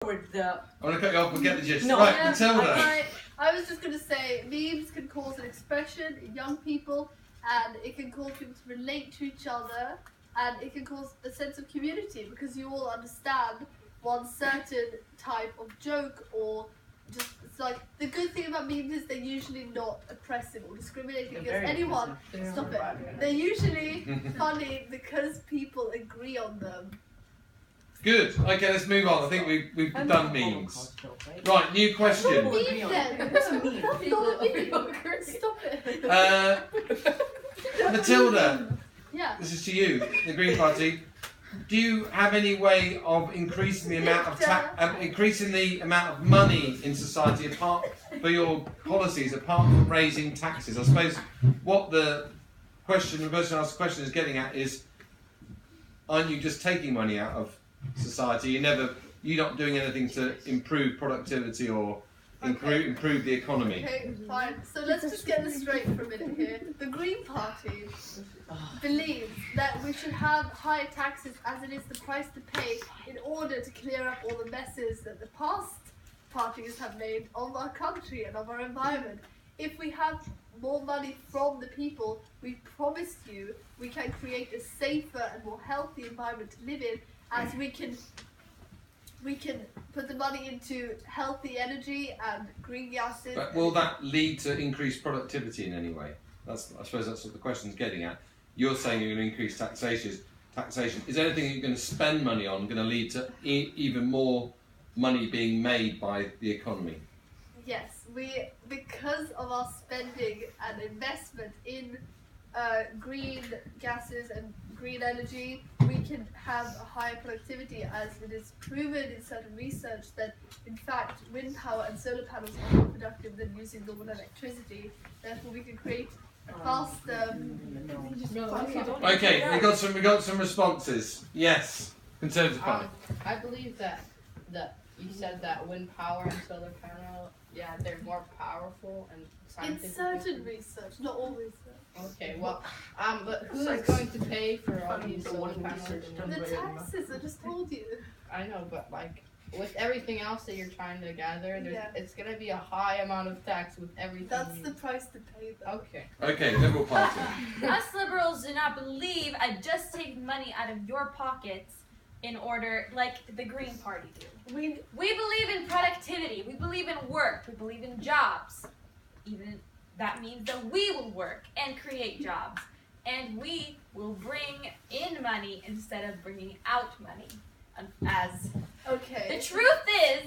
The... I want to cut you off and get the gist. No. Right, Yeah, Matilda. I was just going to say, memes can cause an expression in young people, and it can cause people to relate to each other, and it can cause a sense of community because you all understand one certain type of joke or just, it's like, the good thing about memes is they're usually not oppressive or discriminating against anyone. Stop it. They're usually funny because people agree on them. Good. Okay, let's move on. I think we've done memes. Right, new question. Meme then. That's not a meme. Stop it. Matilda, Yeah. this is to you, the Green Party. Do you have any way of increasing the amount of increasing the amount of money in society apart for your policies, apart from raising taxes? I suppose what the person who asked the question is getting at is, aren't you just taking money out of society? You're not doing anything to improve productivity or improve the economy. Okay, fine. So let's just get this straight for a minute here. The Green Party believes that we should have higher taxes as it is the price to pay in order to clear up all the messes that the past parties have made of our country and of our environment. If we have more money from the people, we promise you we can create a safer and more healthy environment to live in, as we can put the money into healthy energy and green gases. But will that lead to increased productivity in any way? I suppose that's what the question's getting at. You're saying you're going to increase taxation. Is anything you're going to spend money on going to lead to even more money being made by the economy? Yes, because of our spending and investment in green gases and green energy, we can have a higher productivity, as it is proven in certain research that in fact wind power and solar panels are more productive than using normal electricity. Therefore we can create a faster... Okay, we got some responses. Yes, Conservative Party. I believe that you said that wind power and solar panel, yeah, they're more powerful and scientific. In certain research, not all research. Okay, well, but who is going to pay for all these solar panels? The taxes, I just told you. I know, but like with everything else that you're trying to gather, it's gonna be a high amount of tax with everything. That's the price to pay though. Okay. Okay, Liberal Party. Us liberals do not believe at just taking money out of your pockets in order, like the Green Party do. We believe in productivity, we believe in work, we believe in jobs. Even that means that we will work and create jobs. And we will bring in money instead of bringing out money. Okay.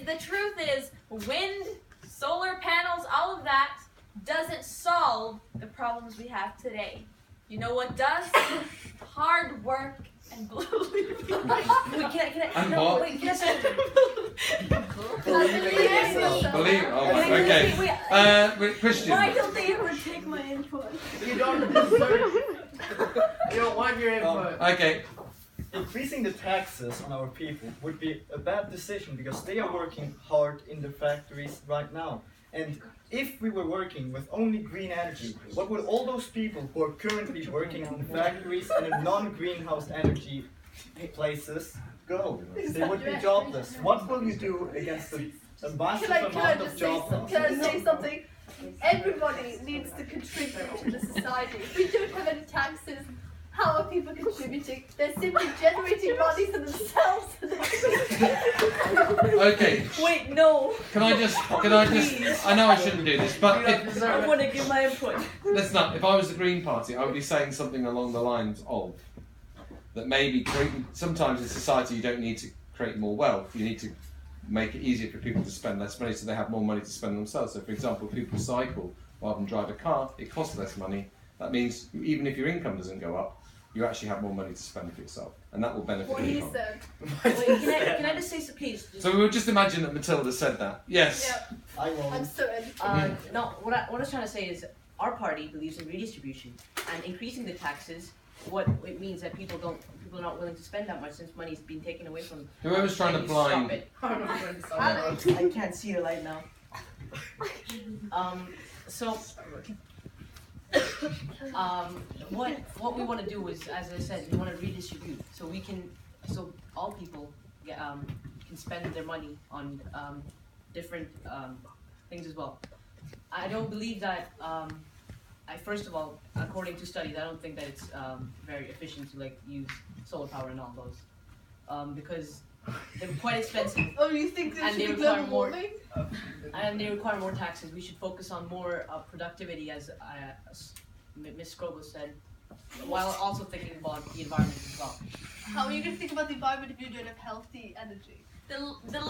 The truth is, wind, solar panels, all of that doesn't solve the problems we have today. You know what does? Hard work and belief. And what? Believe. Oh, right, okay. Christian. Why don't they ever take my input? You don't deserve. You don't want your input. Okay. Increasing the taxes on our people would be a bad decision because they are working hard in the factories right now. And if we were working with only green energy, what would all those people who are currently working in factories and in non-greenhouse energy places go? They would be jobless. What will you do against the massive amount of job loss? Can I say something? Everybody needs to contribute to the society. If we don't have any taxes, how are people contributing? They're simply generating money for themselves. Okay. Wait, no. Can I just? I know I shouldn't do this, but I want to give my input. let's not. If I was the Green Party, I would be saying something along the lines of that maybe sometimes in society you don't need to create more wealth. You need to make it easier for people to spend less money so they have more money to spend themselves. So, for example, if people cycle rather than drive a car, it costs less money. That means even if your income doesn't go up, you actually have more money to spend for yourself, and that will benefit What the he economy. said. Wait, can I just say some, please? So we will just imagine that Matilda said that. Yes. Yeah, I won't. I'm so educated. No, what I was trying to say is our party believes in redistribution and increasing the taxes. What it means that people are not willing to spend that much since money's been taken away from them. Whoever's trying to blind. Stop it. Alex. I can't see your light now. So what we want to do is, as I said, we want to redistribute so all people can can spend their money on different things as well. I don't believe that. First of all, according to studies, I don't think that it's very efficient to like use solar power and all those because they're quite expensive. Oh, you think there And should they be require global more- warming? And they require more taxes. We should focus on more productivity, as Ms. Scrobo said, while also thinking about the environment as well. How are you going to think about the environment if you don't have healthy energy? The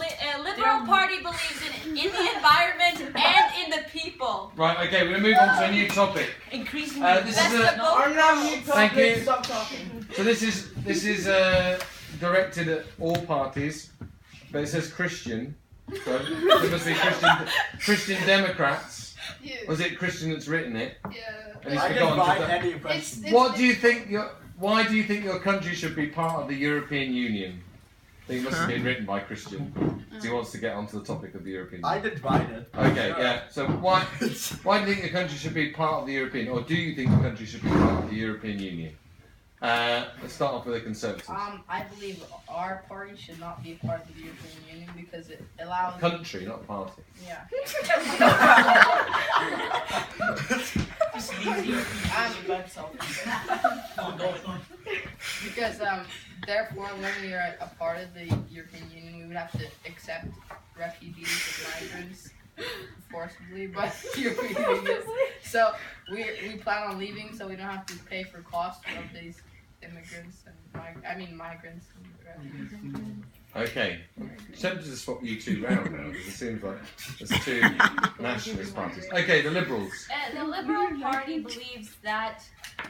Liberal Party believes in the environment and in the people. Right, okay, we're going to move on to a new topic. Increasing This is a, Our now new Thank topic. you. Stop talking. so this is directed at all parties, but it says Christian. So it must be Christian Democrats. You. Was it Christian that's written it? Yeah. And he's I forgotten can to buy put- any impression. What do you think? Why do you think your country should be part of the European Union? I think it must have been written by Christian. So he wants to get onto the topic of the European I Union. did write it. Okay, Sure. yeah. So why do you think your country should be part of the European, or do you think your country should be part of the European Union? Let's start off with the Conservatives. I believe our party should not be a part of the European Union because it allows. Country, not party. Yeah. Just leave the European Union by itself. Because therefore, when we are a part of the European Union, we would have to accept refugees and migrants forcibly by the European Union. So we plan on leaving, so we don't have to pay for costs of these immigrants and migrants and refugees. Okay. Tempted to swap you two round now because it seems like there's two nationalist parties. Okay, the Liberals. The Liberal Party believes that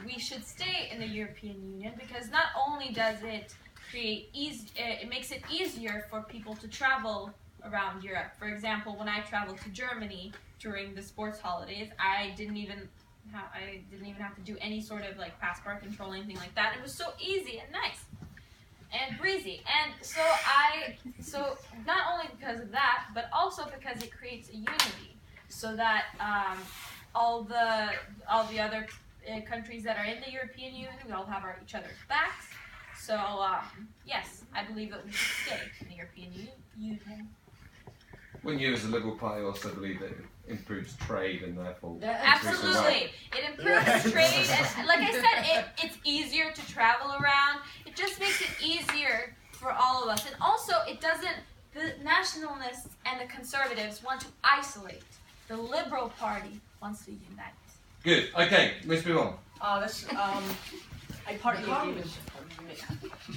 we should stay in the European Union because not only does it create it makes it easier for people to travel around Europe. For example, when I traveled to Germany during the sports holidays, I didn't even have to do any sort of like passport control, anything like that. It was so easy and nice and breezy. And so not only because of that, but also because it creates a unity, so that all the other countries that are in the European Union, we all have each other's backs. So yes, I believe that we should stay in the European Union. Wouldn't you, as a Liberal Party, also believe that it improves trade and therefore Absolutely, it improves trade, and like I said, it's easier to travel around. It just makes it easier for all of us, and also it doesn't. The nationalists and the conservatives want to isolate. The Liberal Party wants to unite. Good. Okay, let's move on. I partly agree with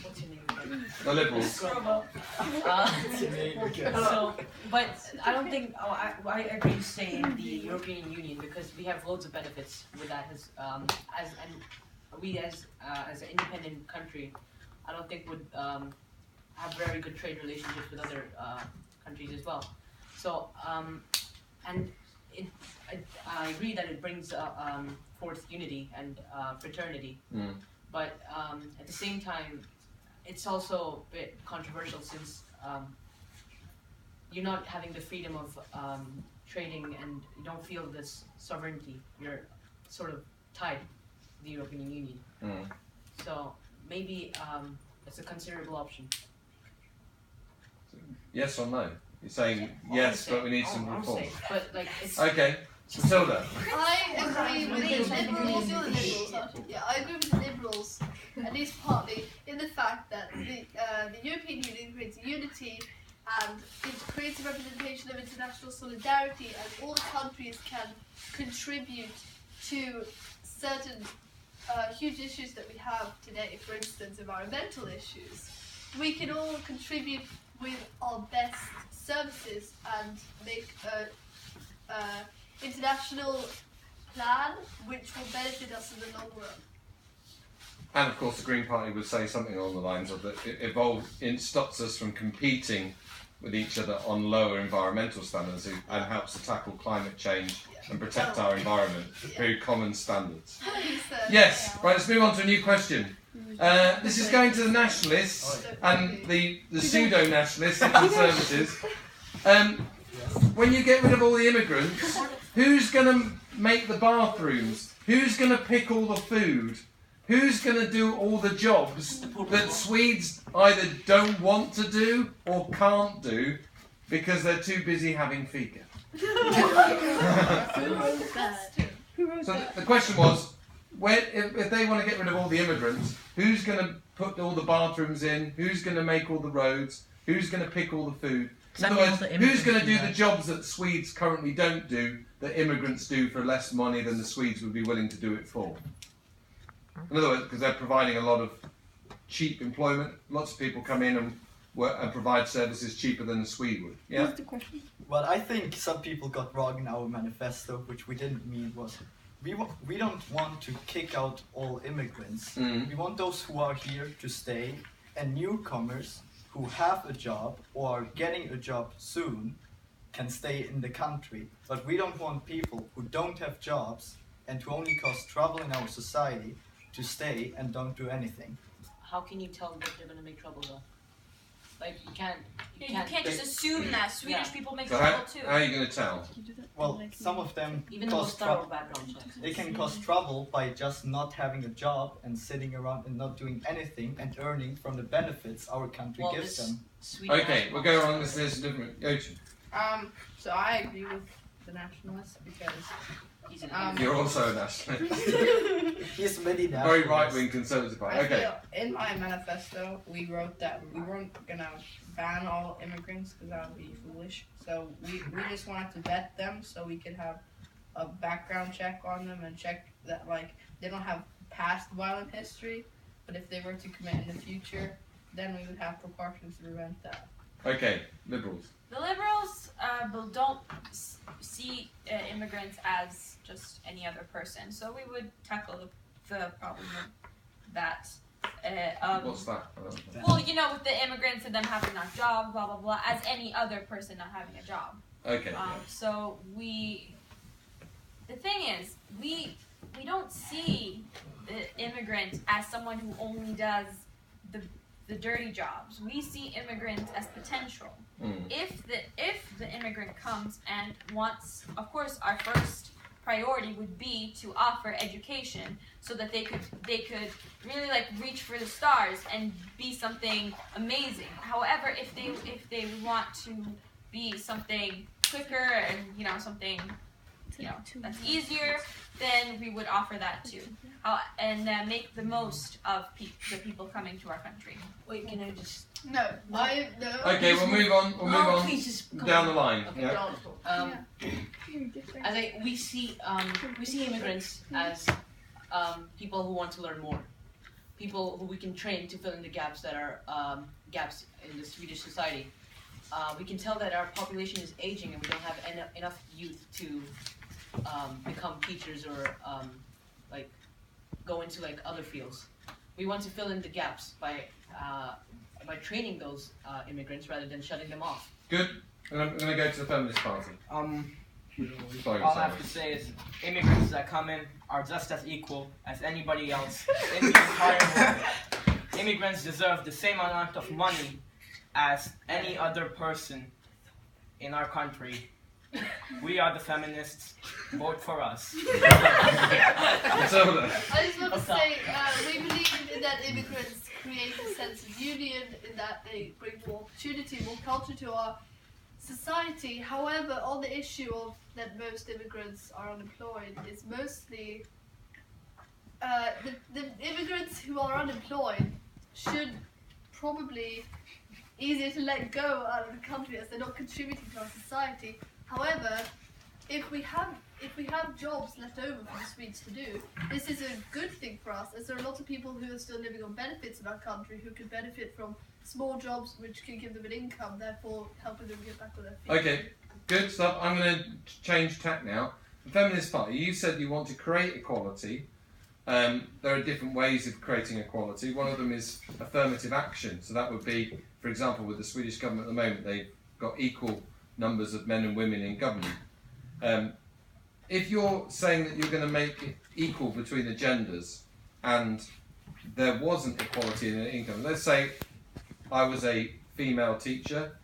what's your name again? The Liberals. So, but I don't think. I agree to stay in the European Union because we have loads of benefits with that. We as an independent country, I don't think would have very good trade relationships with other countries as well. So, and I agree that it brings forth unity and fraternity. Mm. But at the same time, it's also a bit controversial since you're not having the freedom of trading and you don't feel this sovereignty. You're sort of tied to the European Union. Mm. So maybe it's a considerable option. Yes or no? You're saying yes, but we need some I'll reform. say, but like it's Okay, Matilda. I agree with the Liberals. You're the Liberals, aren't you? Yeah, I agree with the Liberals, at least partly, in the fact that the European Union creates unity and it creates a representation of international solidarity, and all the countries can contribute to certain huge issues that we have today. For instance, environmental issues. We can all contribute with our best services and make a international plan which will benefit us in the long run. And of course, the Green Party would say something along the lines of that it stops us from competing with each other on lower environmental standards and helps to tackle climate change and protect our environment through common standards. Yes, right, let's move on to a new question. This is going to the nationalists and the pseudo-nationalists and conservatives. When you get rid of all the immigrants, who's going to make the bathrooms? Who's going to pick all the food? who's going to do all the jobs that Swedes either don't want to do or can't do because they're too busy having fika? So the question was, if they want to get rid of all the immigrants, who's going to put all the bathrooms in? Who's going to make all the roads? Who's going to pick all the food? In other words, who's going to do the jobs that Swedes currently don't do, that immigrants do for less money than the Swedes would be willing to do it for? In other words, because they're providing a lot of cheap employment, lots of people come in and work and provide services cheaper than the Swede would. Yeah. What's the question? Well, I think some people got wrong in our manifesto, which we didn't mean was we don't want to kick out all immigrants. Mm. We want those who are here to stay, and newcomers who have a job or are getting a job soon can stay in the country. But we don't want people who don't have jobs and who only cause trouble in our society to stay and don't do anything. How can you tell that they're gonna make trouble though? Like you can't just assume that Swedish people make So trouble too. how are you going to tell? Well, some of them even the cause most thorough trouble. background checks. They can cause trouble by just not having a job and sitting around and not doing anything and earning from the benefits our country Well, gives this them. Sweden Okay, has we'll go on. There's a different. Go to. So I agree with the nationalists because He's an Um, You're also a nationalist. He's many now. Very right-wing conservative party. I Okay. feel in my manifesto we wrote that we weren't gonna ban all immigrants because that would be foolish. So we just wanted to vet them so we could have a background check on them and check that like they don't have past violent history, but if they were to commit in the future, then we would have precautions to prevent that. Okay. Liberals. The liberals don't see immigrants as just any other person, so we would tackle the problem of that. What's that? I don't know. Well, you know, with the immigrants and them having not jobs, blah blah blah, as any other person not having a job. Okay. So the thing is, we don't see the immigrant as someone who only does the dirty jobs. We see immigrants as potential. Mm. If the immigrant comes and wants, of course, our first priority would be to offer education so that they could really like reach for the stars and be something amazing. However, if they want to be something quicker and something that's easier, then we would offer that too. And make the most of the people coming to our country. Wait, can I just? No. Okay, we'll move on. We'll move on Please just come down on. the line. Okay, Yeah. we see immigrants as people who want to learn more, people who we can train to fill in the gaps that are gaps in the Swedish society. We can tell that our population is aging and we don't have enough youth to become teachers or go into other fields. We want to fill in the gaps by training those immigrants rather than shutting them off. Good. And I'm going to go to the Feminist Party. Sorry, All I sorry. have to say is immigrants that come in are just as equal as anybody else in the entire world. Immigrants deserve the same amount of money as any other person in our country. We are the feminists. Vote for us. Matilda. I just want to say, we believe that immigrants create a sense of union, in that they bring more opportunity, more culture to our society. However, on the issue of that most immigrants are unemployed, is mostly the immigrants who are unemployed should probably easier to let go out of the country as they're not contributing to our society. However, if we have jobs left over for the Swedes to do, this is a good thing for us, as there are lots of people who are still living on benefits in our country who could benefit from small jobs which can give them an income, therefore helping them get back on their feet. Okay, good stuff. I'm going to change tack now. The Feminist Party, you said you want to create equality. There are different ways of creating equality. One of them is affirmative action. So that would be, for example, with the Swedish government at the moment, they've got equal numbers of men and women in government. If you're saying that you're going to make it equal between the genders and there wasn't equality in income, let's say I was a female teacher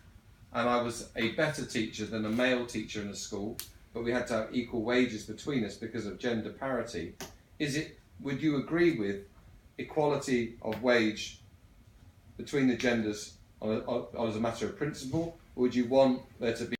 and I was a better teacher than a male teacher in a school, but we had to have equal wages between us because of gender parity, would you agree with equality of wage between the genders as a matter of principle, or would you want there to be